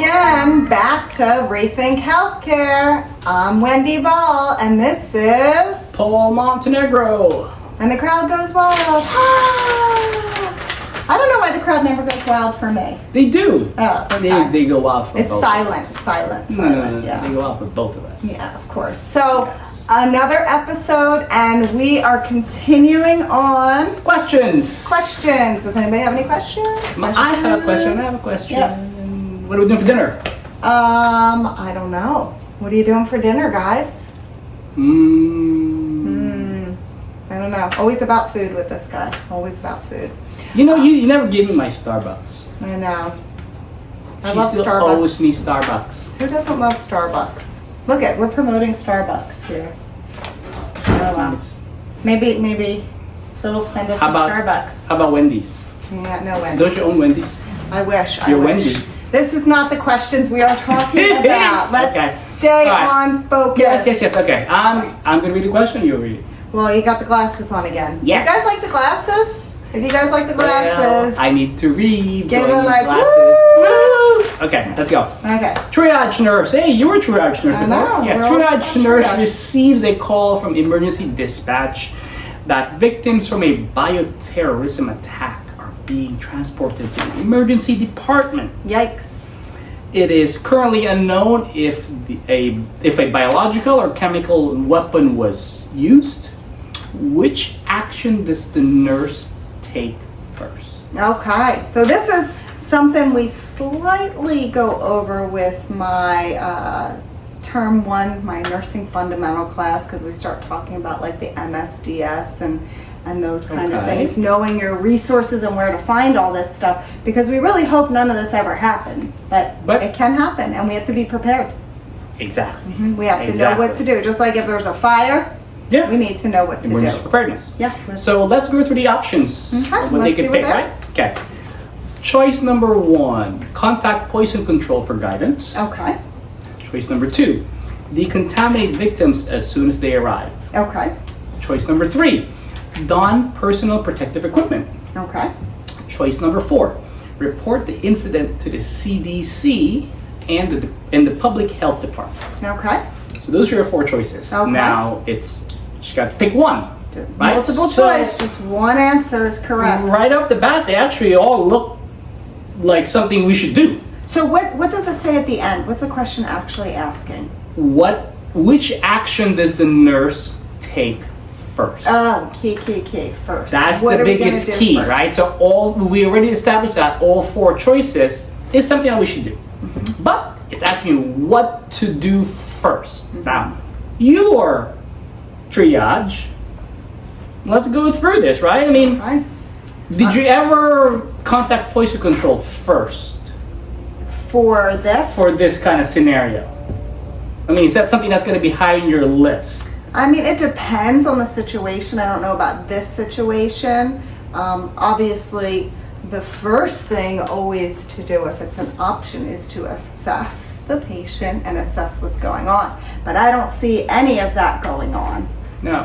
again, back to Rethink Healthcare. I'm Wendy Ball, and this is Paul Montenegro. And the crowd goes wild. I don't know why the crowd never goes wild for me. They do. Oh, okay. They go wild for It's both silent, of us. silent. No. Yeah. They go wild for both of us. Yeah, of course. So, another episode, and we are continuing on Questions. questions. Does anybody have any questions? I have a question. Yes. What are we doing for dinner? I don't know. What are you doing for dinner, guys? I don't know. Always about food with this guy. Always about food. You know, you never gave me my Starbucks. I know. I She love still Starbucks. owes me Starbucks. Who doesn't love Starbucks? Look at, we're promoting Starbucks here. Oh wow. It's- Maybe they'll send us How some about- Starbucks. How about Wendy's? Yeah, no Wendy's. Don't you own Wendy's? I wish. You're I wish. Wendy. This is not the questions we are talking about. Let's Okay. stay All right. on focus. Yes. Okay. I'm gonna read the question. You read it. Well, you got the glasses on again. Yes. You guys like the glasses? If you guys like the glasses, Well, I need to read. Give so I it need like, glasses. woo! Okay, let's go. Okay. Triage nurse. Hey, you were a triage nurse I before. know, Yes, we're always triage about nurse triage. receives a call from emergency dispatch that victims from a bioterrorism attack are being transported to the emergency department. Yikes. It is currently unknown if a biological or chemical weapon was used. Which action does the nurse take first? Okay, so this is something we slightly go over with my term one, my nursing fundamental class, because we start talking about like the MSDS and those kind of Okay. things, knowing your resources and where to find all this stuff, because we really hope none of this ever happens, but it can happen, and we have to be prepared. Exactly. We have to know what to do, just like if there's a fire, Yeah. we need to know what to Emergency do. preparedness. Yes. So let's go through the options. Okay, of what they let's could see what pick, they are. right? Okay. Choice number 1, contact poison control for guidance. Okay. Choice number 2, decontaminate victims as soon as they arrive. Okay. Choice number 3, don personal protective equipment. Okay. Choice number 4, report the incident to the CDC and the public health department. Okay. So those are your 4 choices. Okay. Now you got to pick one. Right? Multiple So- choice, just one answer is correct. Right off the bat, they actually all look like something we should do. So what does it say at the end? What's the question actually asking? Which action does the nurse take first? Oh, key first. That's What the are we gonna biggest do key, first? right? So we already established that all 4 choices is something that we should do. But it's asking you what to do first. Now, your triage, let's go through this, right? I mean, Right. did you ever contact poison control first For this? for this kind of scenario? I mean, is that something that's going to be high on your list? I mean, it depends on the situation. I don't know about this situation. Obviously, the first thing always to do, if it's an option, is to assess the patient and assess what's going on. But I don't see any of that going on. No.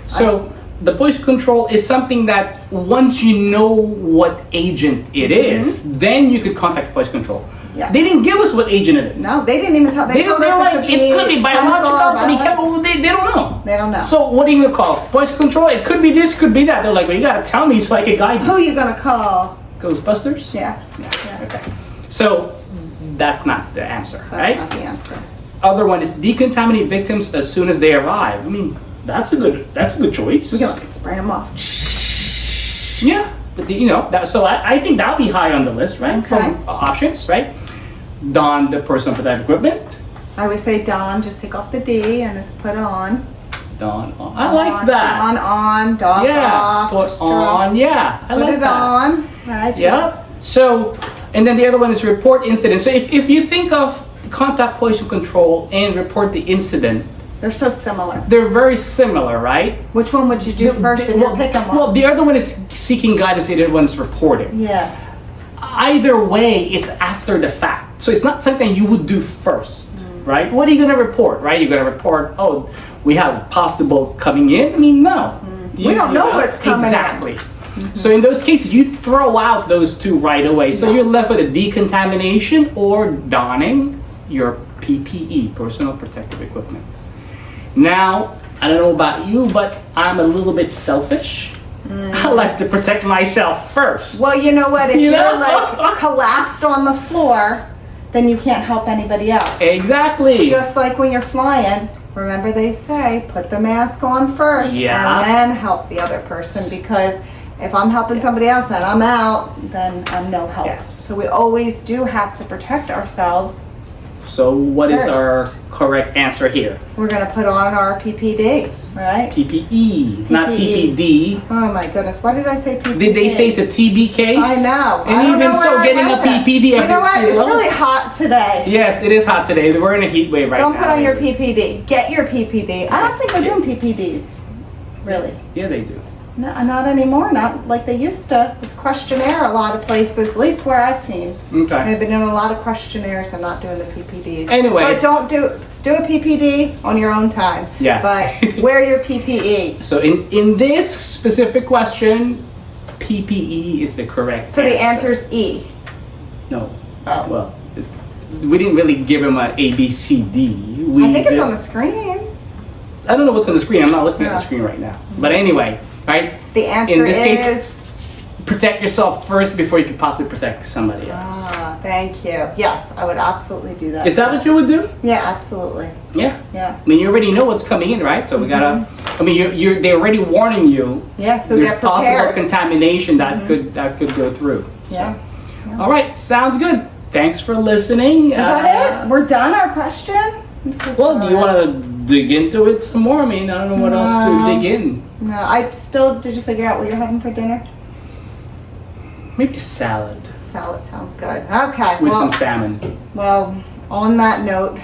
So The poison control is something that once you know what agent it is, then you could contact poison control. Yeah. They didn't give us what agent it is. no, they didn't even tell. They told They're us like, it could be biological, chemical or could be biological. chemical. They don't know. They don't know. So what are you gonna call? Poison control? It could be this, could be that. They're like, well, you gotta tell me so I can guide Who you. are you gonna call? Ghostbusters? Yeah. Okay. So that's not the answer, That's right? not the answer. Other one is decontaminate victims as soon as they arrive. I mean, that's a good choice. We can like spray them off. Yeah, but so I think that'll be high on the list, right? Okay. From options, right? Don the personal protective equipment. I always say don, just take off the D and it's put on. Don on. I like that. On, doff Yeah, off. put just on. Yeah, I Put like it that. on. Right. Yeah. So, and then the other one is report incident. So if you think of contact poison control and report the incident, They're so similar. they're very similar, right? Which one would you do first if you're picking one? Well, the other one is seeking guidance, the other one is reporting. Yes. Either way, it's after the fact. So it's not something you would do first, right? What are you going to report, right? You're going to report, oh, we have possible coming in? I mean, no. We don't know what's coming in. Exactly. So in those cases, you throw out those two right away. So Yes. you're left with a decontamination or donning your PPE, personal protective equipment. Now, I don't know about you, but I'm a little bit selfish. I like to protect myself first. Well, you know what? If You you're know? like collapsed on the floor, then you can't help anybody else. Exactly. Just like when you're flying, remember they say put the mask on first Yeah. and then help the other person, because if I'm helping somebody else and I'm out, then I'm no help. Yes. So we always do have to protect ourselves. So what is First. our correct answer here? We're going to put on our PPD, right? PPE, not PPE. PPD. Oh my goodness, why did I say PPD? Did they say it's a TB case? I know. And I don't even know so, where I getting a read that. PPD. You know what? It's really hot today. Yes, it is hot today. We're in a heat wave right now. Don't put on your PPD. Get your PPD. I don't think they're doing PPDs. Really. Yeah, they do. No, not anymore. Not like they used to. It's questionnaire a lot of places, at least where I've seen. Okay. They've been doing a lot of questionnaires and not doing the PPDs. Anyway. But don't do a PPD on your own time. Yeah. But wear your PPE. So in this specific question, PPE is the correct So the answer is E. No. Oh. Well, we didn't really give him an A, B, C, D. I think it's on the screen. I don't know what's on the screen. I'm not looking at the Yeah. screen right now. But anyway, right? The answer this is. case, protect yourself first before you could possibly protect somebody else. Ah, thank you. Yes, I would absolutely do that. Is that what you would do? Yeah, absolutely. Yeah. Yeah. I mean, you already know what's coming in, right? So we gotta. I mean, they're already warning you. Yeah, so There's get possible prepared. contamination that could go through. So. Yeah. All right, sounds good. Thanks for listening. Is that it? We're done our question? I'm so Well, do you sorry. want to dig into it some more? I mean, I don't know what else to No. dig in. No, did you figure out what you're having for dinner? Maybe a salad Salad sounds good. Okay, with well, some salmon. on that note,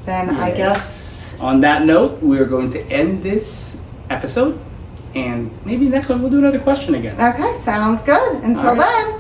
then I Yes. guess, On that note, we're going to end this episode, and maybe next one we'll do another question again. okay, sounds good. Until All right. then.